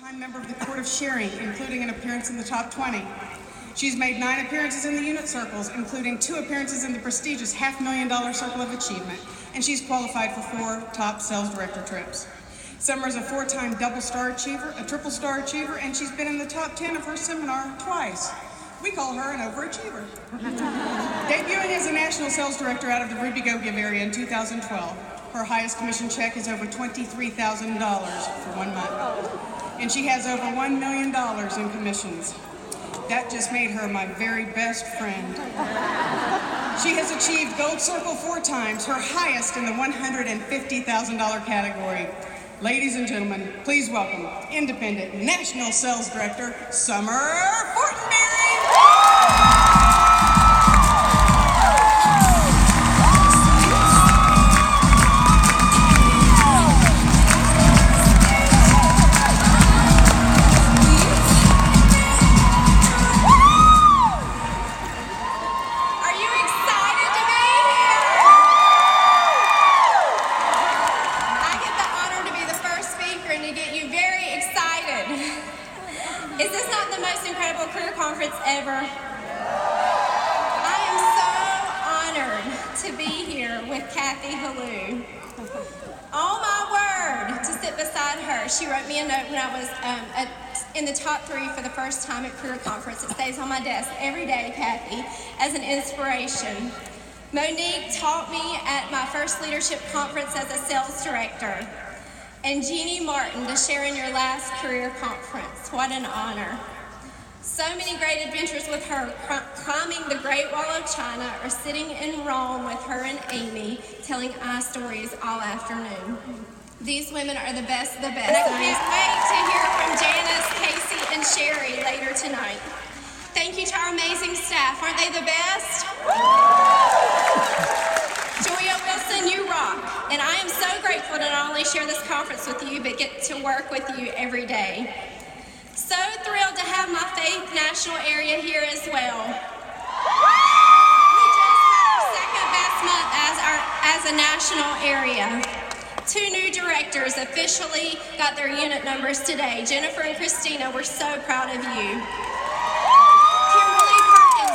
four-time member of the Court of Shearing, including an appearance in the top 20. She's made 9 appearances in the unit circles, including 2 appearances in the prestigious $500,000 Circle of Achievement, and she's qualified for 4 top sales director trips. Summer is a 4-time double star achiever, a triple star achiever, and she's been in the top 10 of her seminar twice. We call her an overachiever. Debuting as a national sales director out of the Ruby Go Give area in 2012, her highest commission check is over $23,000 for 1 month. And she has over $1 million in commissions. That just made her my very best friend. She has achieved Gold Circle 4 times, her highest in the $150,000 category. Ladies and gentlemen, please welcome Independent National Sales Director, Summer Fortenberry. Is this not the most incredible career conference ever? I am so honored to be here with Kathy Halou. Oh my word, to sit beside her. She wrote me a note when I was in the top 3 for the first time at career conference. It stays on my desk every day, Kathy, as an inspiration. Monique taught me at my first leadership conference as a sales director. And Jeannie Martin to share in your last career conference. What an honor. So many great adventures with her, climbing the Great Wall of China or sitting in Rome with her and Amy, telling eye stories all afternoon. These women are the best of the best. And I can't wait to hear from Janice, Casey, and Sherry later tonight. Thank you to our amazing staff. Aren't they the best? Joya Wilson, you rock. And I am so grateful to not only share this conference with you, but get to work with you every day. So thrilled to have my Faith National area here as well. We just had our second best month as a national area. 2 new directors officially got their unit numbers today. Jennifer and Christina, we're so proud of you.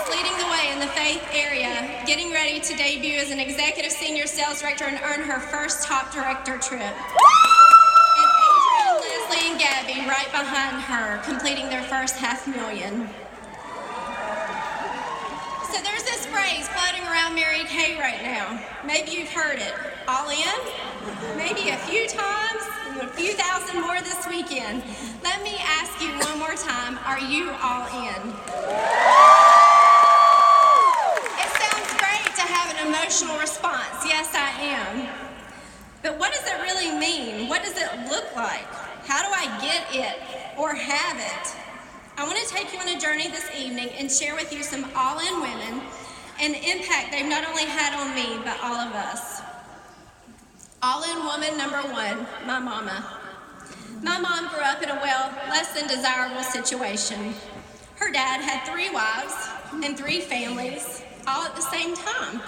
Leading the way in the Faith area, getting ready to debut as an executive senior sales director and earn her first top director trip. And Adrian, Leslie, and Gabby right behind her, completing their first $500,000. So there's this phrase floating around Mary Kay right now. Maybe you've heard it. All in? Maybe a few times, a few thousand more this weekend. Let me ask you one more time, are you all in? Emotional response. Yes, I am. But what does it really mean? What does it look like? How do I get it or have it? I want to take you on a journey this evening and share with you some all-in women and the impact they've not only had on me, but all of us. All-in woman number 1, my mama. My mom grew up in a, less than desirable situation. Her dad had 3 wives and 3 families, all at the same time.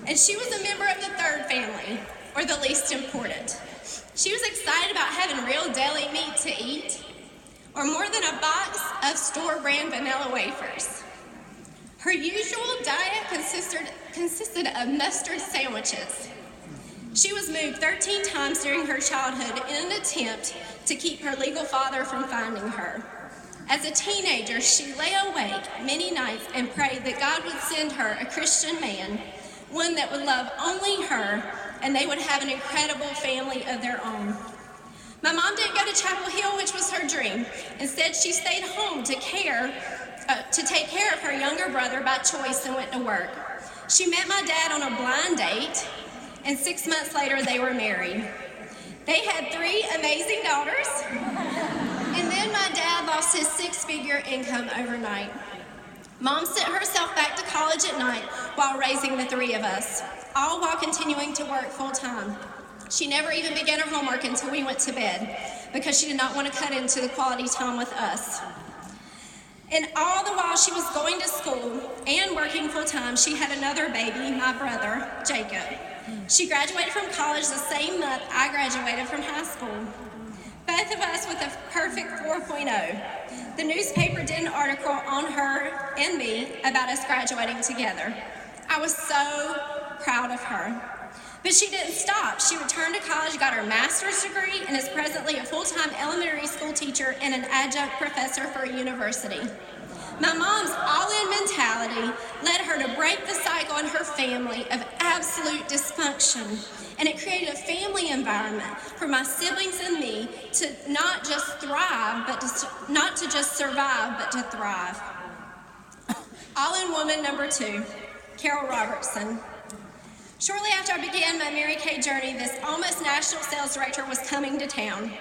And she was a member of the 3rd family, or the least important. She was excited about having real deli meat to eat, or more than a box of store-brand vanilla wafers. Her usual diet consisted of mustard sandwiches. She was moved 13 times during her childhood in an attempt to keep her legal father from finding her. As a teenager, she lay awake many nights and prayed that God would send her a Christian man, one that would love only her, and they would have an incredible family of their own. My mom didn't go to Chapel Hill, which was her dream. Instead, she stayed home to take care of her younger brother by choice and went to work. She met my dad on a blind date, and 6 months later, they were married. They had 3 amazing daughters, and then my dad lost his 6-figure income overnight. Mom sent herself back to college at night while raising the 3 of us, all while continuing to work full-time. She never even began her homework until we went to bed because she did not want to cut into the quality time with us. And all the while she was going to school and working full-time, she had another baby, my brother, Jacob. She graduated from college the same month I graduated from high school. But both of us with a perfect 4.0. The newspaper did an article on her and me about us graduating together. I was so proud of her. But she didn't stop. She returned to college, got her master's degree, and is presently a full-time elementary school teacher and an adjunct professor for a university. My mom's all-in mentality led her to break the cycle in her family of absolute dysfunction, and it created a family environment for my siblings and me to not just thrive, not to just survive, but to thrive. All-in woman number 2, Carol Robertson. Shortly after I began my Mary Kay journey, this almost national sales director was coming to town.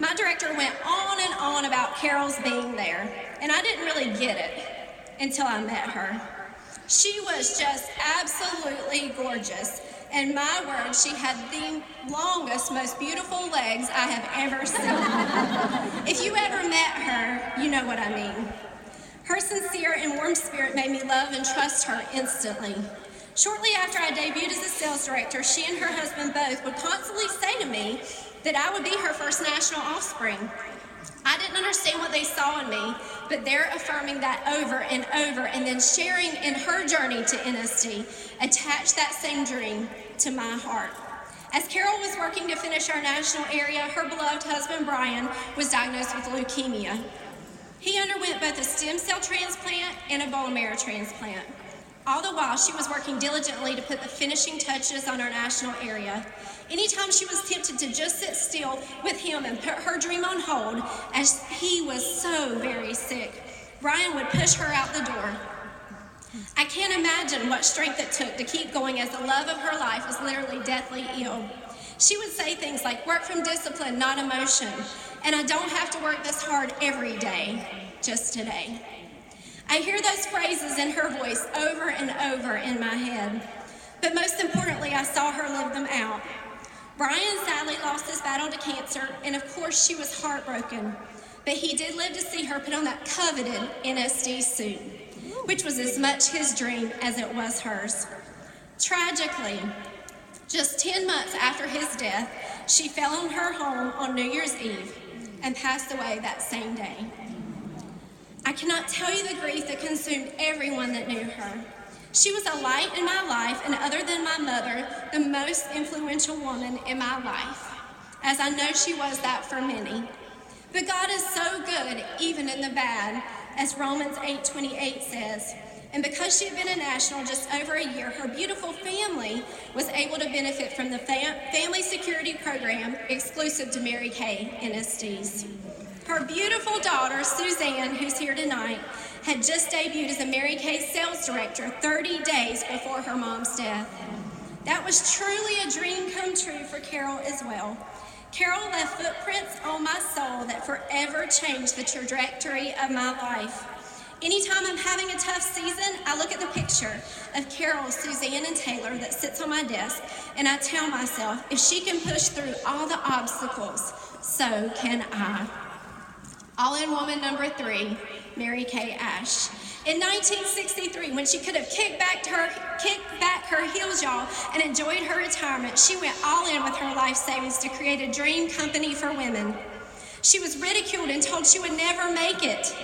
My director went on and on about Carol's being there, and I didn't really get it until I met her. She was just absolutely gorgeous. In my words, she had the longest, most beautiful legs I have ever seen. If you ever met her, you know what I mean. Her sincere and warm spirit made me love and trust her instantly. Shortly after I debuted as a sales director, she and her husband both would constantly say to me that I would be her first national offspring. I didn't understand what they saw in me, but they're affirming that over and over and then sharing in her journey to NSD, attached that same dream to my heart. As Carol was working to finish our national area, her beloved husband, Brian, was diagnosed with leukemia. He underwent both a stem cell transplant and a bone marrow transplant. All the while, she was working diligently to put the finishing touches on our national area. Anytime she was tempted to just sit still with him and put her dream on hold, as he was so very sick, Brian would push her out the door. I can't imagine what strength it took to keep going as the love of her life was literally deathly ill. She would say things like, "Work from discipline, not emotion," and I don't have to work this hard every day, just today. I hear those phrases in her voice over and over in my head. But most importantly, I saw her live them out. Brian sadly lost his battle to cancer, and of course she was heartbroken. But he did live to see her put on that coveted NSD suit, which was as much his dream as it was hers. Tragically, just 10 months after his death, she fell in her home on New Year's Eve and passed away that same day. I cannot tell you the grief that consumed everyone that knew her. She was a light in my life, and other than my mother, the most influential woman in my life, as I know she was that for many. But God is so good, even in the bad, as Romans 8:28 says. And because she had been a national just over a year, her beautiful family was able to benefit from the Family Security Program exclusive to Mary Kay NSDs. Her beautiful daughter, Suzanne, who's here tonight, had just debuted as a Mary Kay sales director 30 days before her mom's death. That was truly a dream come true for Carol as well. Carol left footprints on my soul that forever changed the trajectory of my life. Anytime I'm having a tough season, I look at the picture of Carol, Suzanne, and Taylor that sits on my desk, and I tell myself, if she can push through all the obstacles, so can I. All-in woman number 3, Mary Kay Ash. In 1963, when she could have kicked back her heels, y'all, and enjoyed her retirement, she went all in with her life savings to create a dream company for women. She was ridiculed and told she would never make it.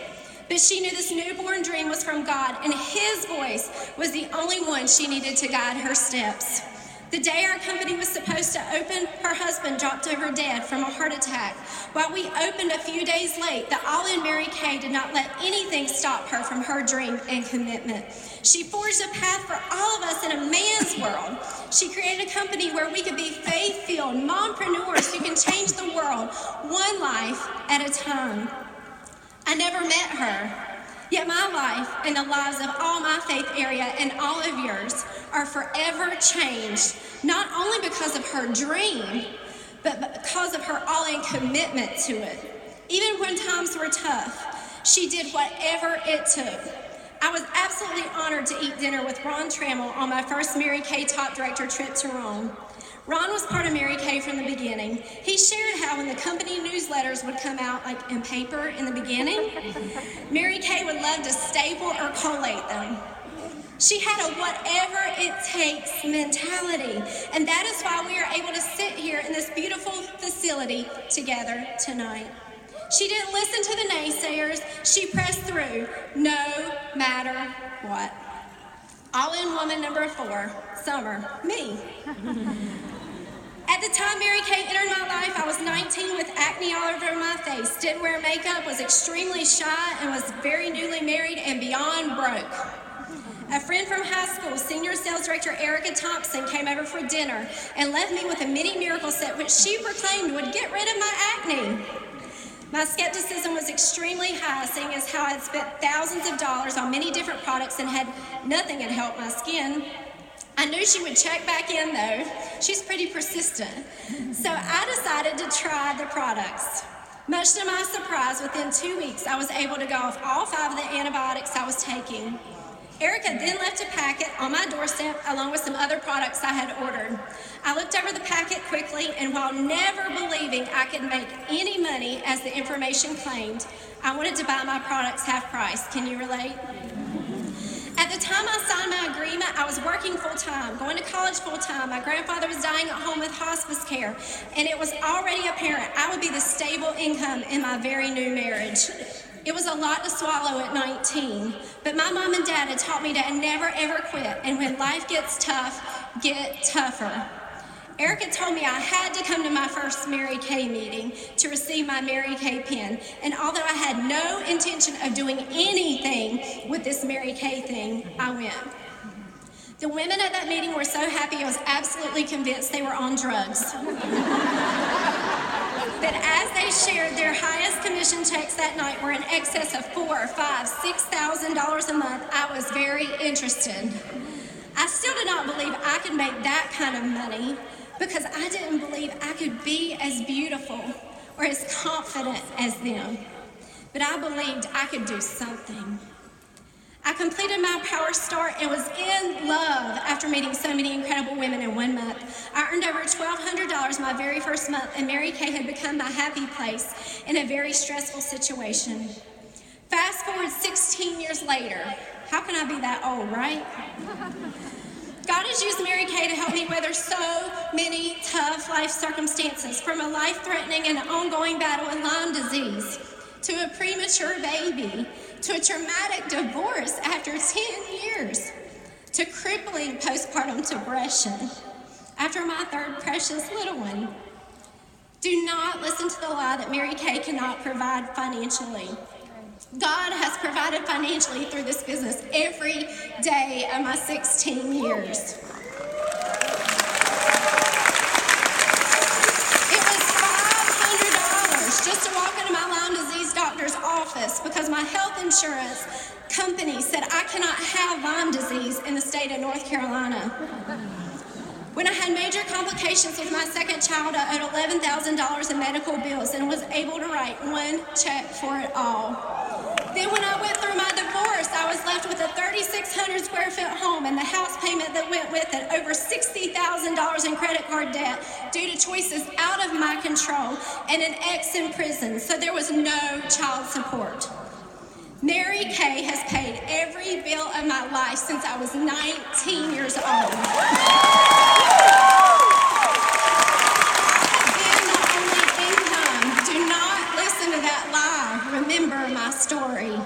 But she knew this newborn dream was from God, and His voice was the only one she needed to guide her steps. The day our company was supposed to open, her husband dropped over dead from a heart attack. While we opened a few days late, the all-in Mary Kay did not let anything stop her from her dream and commitment. She forged a path for all of us in a man's world. She created a company where we could be faith-filled mompreneurs who can change the world one life at a time. I never met her. Yet my life and the lives of all my faith area and all of yours are forever changed, not only because of her dream, but because of her all-in commitment to it. Even when times were tough, she did whatever it took. I was absolutely honored to eat dinner with Ron Trammell on my first Mary Kay Top Director trip to Rome. Ron was part of Mary Kay from the beginning. He shared how when the company newsletters would come out like in paper in the beginning, Mary Kay would love to staple or collate them. She had a whatever it takes mentality. And that is why we are able to sit here in this beautiful facility together tonight. She didn't listen to the naysayers. She pressed through no matter what. All-in woman number 4, Summer, me. At the time Mary Kay entered my life, I was 19 with acne all over my face, didn't wear makeup, was extremely shy, and was very newly married and beyond broke. A friend from high school, senior sales director Erica Thompson, came over for dinner and left me with a mini miracle set which she proclaimed would get rid of my acne. My skepticism was extremely high, seeing as how I had spent thousands of dollars on many different products and nothing had helped my skin. I knew she would check back in though. She's pretty persistent. So I decided to try the products. Much to my surprise, within 2 weeks, I was able to go off all 5 of the antibiotics I was taking. Erica then left a packet on my doorstep along with some other products I had ordered. I looked over the packet quickly, and while never believing I could make any money as the information claimed, I wanted to buy my products half price. Can you relate? At the time I signed my agreement, I was working full-time, going to college full-time. My grandfather was dying at home with hospice care, and it was already apparent I would be the stable income in my very new marriage. It was a lot to swallow at 19, but my mom and dad had taught me to never ever quit, and when life gets tough, get tougher. Erica told me I had to come to my first Mary Kay meeting to receive my Mary Kay pin, and although I had no intention of doing anything with this Mary Kay thing, I went. The women at that meeting were so happy I was absolutely convinced they were on drugs. But as they shared, their highest commission checks that night were in excess of $4,000, $5,000, $6,000 a month. I was very interested. I still did not believe I could make that kind of money because I didn't believe I could be as beautiful or as confident as them. But I believed I could do something. I completed my Power Start and was in love after meeting so many incredible women in 1 month. I earned over $1,200 my very first month, and Mary Kay had become my happy place in a very stressful situation. Fast forward 16 years later. How can I be that old, right? God has used Mary Kay to help me weather so many tough life circumstances, from a life-threatening and ongoing battle with Lyme disease, to a premature baby, to a traumatic divorce after 10 years, to crippling postpartum depression after my 3rd precious little one. Do not listen to the lie that Mary Kay cannot provide financially. God has provided financially through this business every day of my 16 years. It was $500 just to walk into my Lyme disease doctor's office because my health insurance company said I cannot have Lyme disease in the state of North Carolina. When I had major complications with my 2nd child, I owed $11,000 in medical bills and was able to write 1 check for it all. Then when I went through my divorce, I was left with a 3,600 square foot home and the house payment that went with it, over $60,000 in credit card debt due to choices out of my control, and an ex in prison, so there was no child support. Mary Kay has paid every bill of my life since I was 19 years old. Remember my story.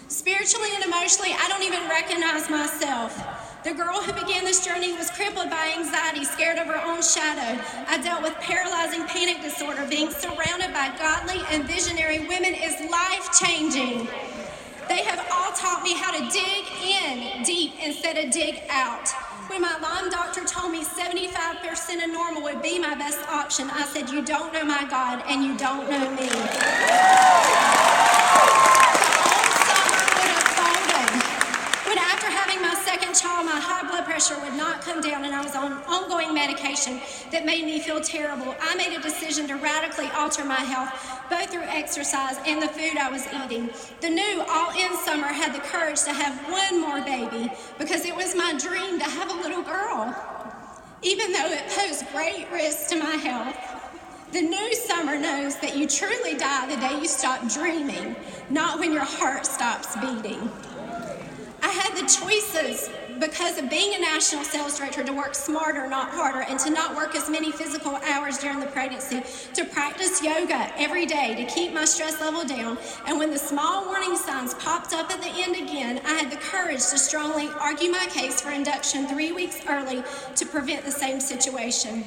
Spiritually and emotionally, I don't even recognize myself. The girl who began this journey was crippled by anxiety, scared of her own shadow. I dealt with paralyzing panic disorder. Being surrounded by godly and visionary women is life-changing. They have all taught me how to dig in deep instead of dig out. When my Lyme doctor told me 75% of normal would be my best option, I said, "You don't know my God and you don't know me." When after having my 2nd child, my high blood pressure would not come down and I was on ongoing medication that made me feel terrible, I made a decision to radically alter my health, both through exercise and the food I was eating. The new All-In Summer had the courage to have 1 more baby because it was my dream to have a little girl. Even though it posed great risk to my health, the new Summer knows that you truly die the day you stop dreaming, not when your heart stops beating. I I had the choices because of being a national sales director to work smarter, not harder, and to not work as many physical hours during the pregnancy, to practice yoga every day to keep my stress level down. And when the small warning signs popped up at the end again, I had the courage to strongly argue my case for induction 3 weeks early to prevent the same situation.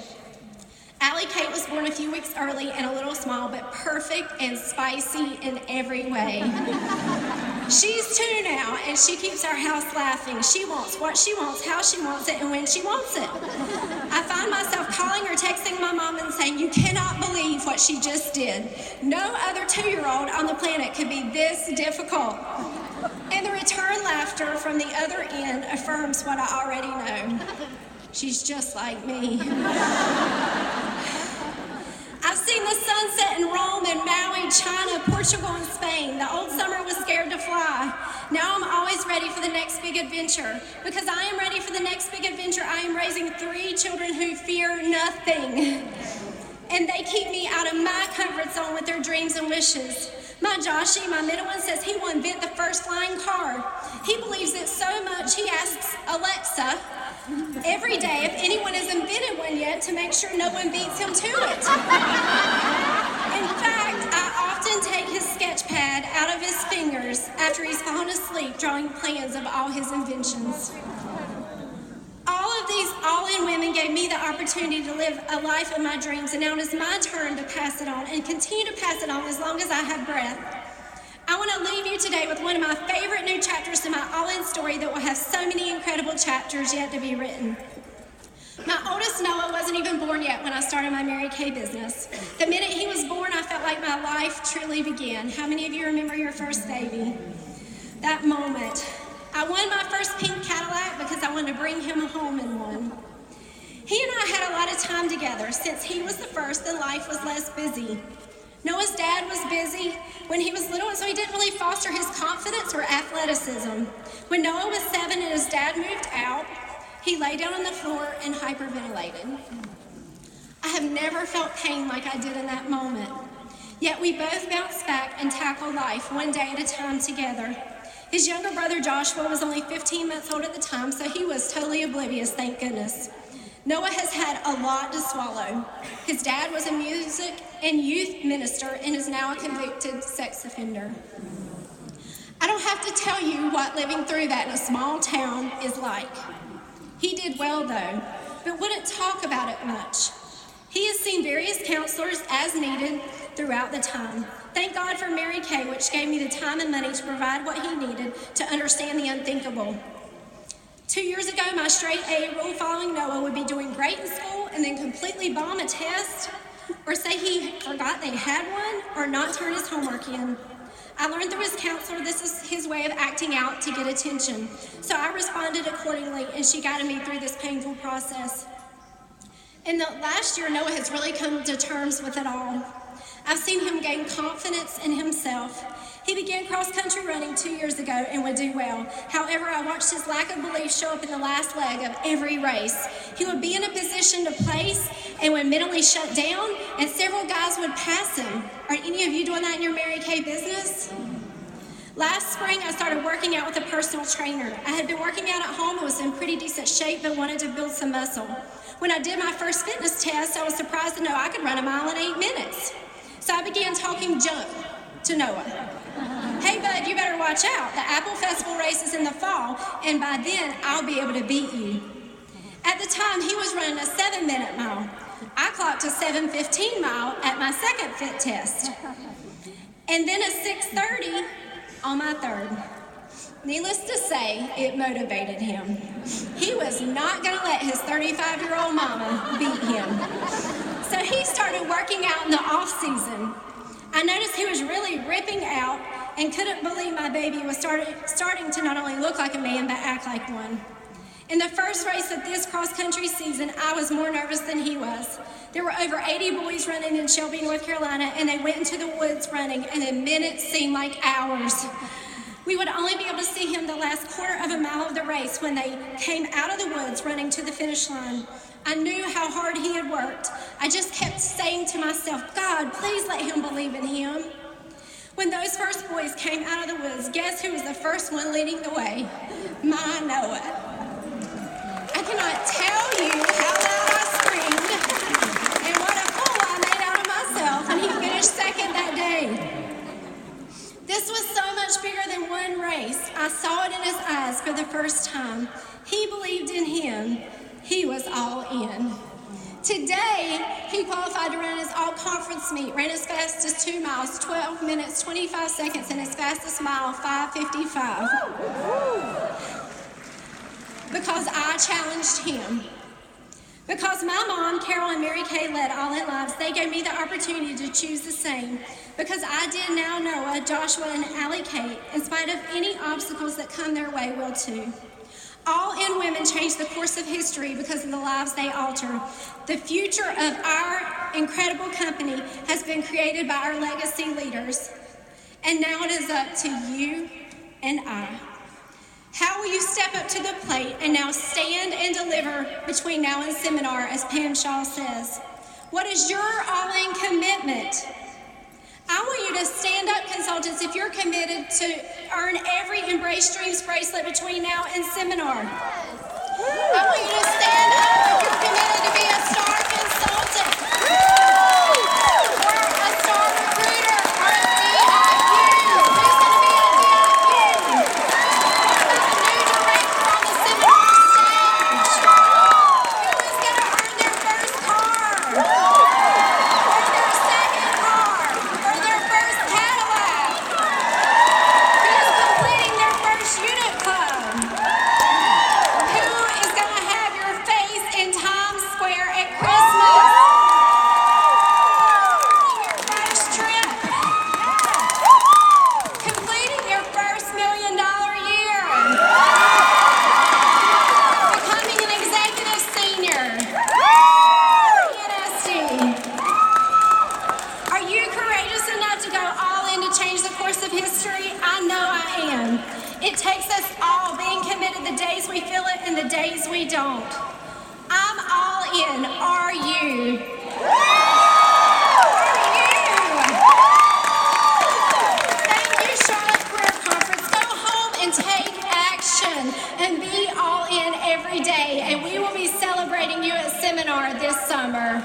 Allie Kate was born a few weeks early and a little small, but perfect and spicy in every way. She's 2 now, and she keeps our house laughing. She wants what she wants, how she wants it, and when she wants it. I find myself calling or texting my mom and saying, "You cannot believe what she just did. No other 2-year-old on the planet could be this difficult." And the return laughter from the other end affirms what I already know. She's just like me. I've seen the sunset in Rome and Maui, China, Portugal, and Spain. The old summer was scared to fly. Now I'm always ready for the next big adventure. Because I am ready for the next big adventure, I am raising 3 children who fear nothing. And they keep me out of my comfort zone with their dreams and wishes. My Joshie, my middle one, says he will invent the first flying car. He believes it so much, he asks Alexa every day if anyone has invented one yet to make sure no one beats him to it. In fact, I often take his sketch pad out of his fingers after he's fallen asleep drawing plans of all his inventions. All of these all-in women gave me the opportunity to live a life of my dreams, and now it is my turn to pass it on and continue to pass it on as long as I have breath. I want to leave you today with one of my favorite new chapters to my all-in story that will have so many incredible chapters yet to be written. My oldest Noah wasn't even born yet when I started my Mary Kay business. The minute he was born, I felt like my life truly began. How many of you remember your first baby? That moment. I won my first pink Cadillac because I wanted to bring him home in one. He and I had a lot of time together. Since he was the first, then life was less busy. Noah's dad was busy when he was little, and so he didn't really foster his confidence or athleticism. When Noah was 7 and his dad moved out, he lay down on the floor and hyperventilated. I have never felt pain like I did in that moment. Yet we both bounced back and tackled life one day at a time together. His younger brother Joshua was only 15 months old at the time, so he was totally oblivious, thank goodness. Noah has had a lot to swallow. His dad was a music and youth minister and is now a convicted sex offender. I don't have to tell you what living through that in a small town is like. He did well though, but wouldn't talk about it much. He has seen various counselors as needed throughout the time. Thank God for Mary Kay, which gave me the time and money to provide what he needed to understand the unthinkable. 2 years ago, my straight A rule following Noah would be doing great in school and then completely bomb a test, or say he forgot they had one, or not turn his homework in. I learned through his counselor this is his way of acting out to get attention. So I responded accordingly, and she guided me through this painful process. In the last year, Noah has really come to terms with it all. I've seen him gain confidence in himself. He began cross-country running 2 years ago and would do well. However, I watched his lack of belief show up in the last leg of every race. He would be in a position to place and would mentally shut down, and several guys would pass him. Are any of you doing that in your Mary Kay business? Last spring, I started working out with a personal trainer. I had been working out at home and was in pretty decent shape, but wanted to build some muscle. When I did my first fitness test, I was surprised to know I could run a mile in 8 minutes. So I began talking junk to Noah. Hey bud, you better watch out. The Apple Festival race is in the fall, and by then I'll be able to beat you. At the time, he was running a 7-minute mile. I clocked a 7:15 mile at my second fit test. And then a 6:30 on my third. Needless to say, it motivated him. He was not gonna let his 35-year-old mama beat him. So he started working out in the off season. I noticed he was really ripping out and couldn't believe my baby was starting to not only look like a man, but act like one. In the first race of this cross-country season, I was more nervous than he was. There were over 80 boys running in Shelby, North Carolina, and they went into the woods running, and the minutes seemed like hours. We would only be able to see him the last quarter of a mile of the race when they came out of the woods running to the finish line. I knew how hard he had worked. I just kept saying to myself, God, please let him believe in him. When those first boys came out of the woods, guess who was the first one leading the way? My Noah. I cannot tell you how loud I screamed and what a fool I made out of myself when he finished second that day. This was so much bigger than one race. I saw it in his eyes for the first time. He believed in him. He was all in. Today, he qualified to run his all-conference meet, ran as fast as 2 miles, 12 minutes, 25 seconds, and his fastest mile, 5:55. Because I challenged him. Because my mom, Carol, and Mary Kay led All In Lives, they gave me the opportunity to choose the same. Because I did now Noah, Joshua, and Allie Kate, in spite of any obstacles that come their way, will too. All In Women changed the course of history because of the lives they alter. The future of our incredible company has been created by our legacy leaders. And now it is up to you and I. How will you step up to the plate and now stand and deliver between now and seminar, as Pam Shaw says? What is your all-in commitment? I want you to stand up, consultants, if you're committed to earn every Embrace Dreams bracelet between now and seminar. I want you to stand up if you're committed to be a star consultant, or a star recruiter, or a DIU. Who's going to be a DIU? A new director on the seminar stage. Who is going to earn their first car? Or their second car? Or their first Cadillac? Who's completing their first unit club? Who is going to have your face in Times Square at Christmas? Your first trip. Completing your first $1 million year. Becoming an executive senior. PNSD. Are you courageous enough to go all in to change the course of history? I know I am. It takes us all being committed the days we feel it and the days we don't. I'm all in. Are you? Are you? Thank you, Charlotte Career Conference. Go home and take action and be all in every day. And we will be celebrating you at seminar this summer.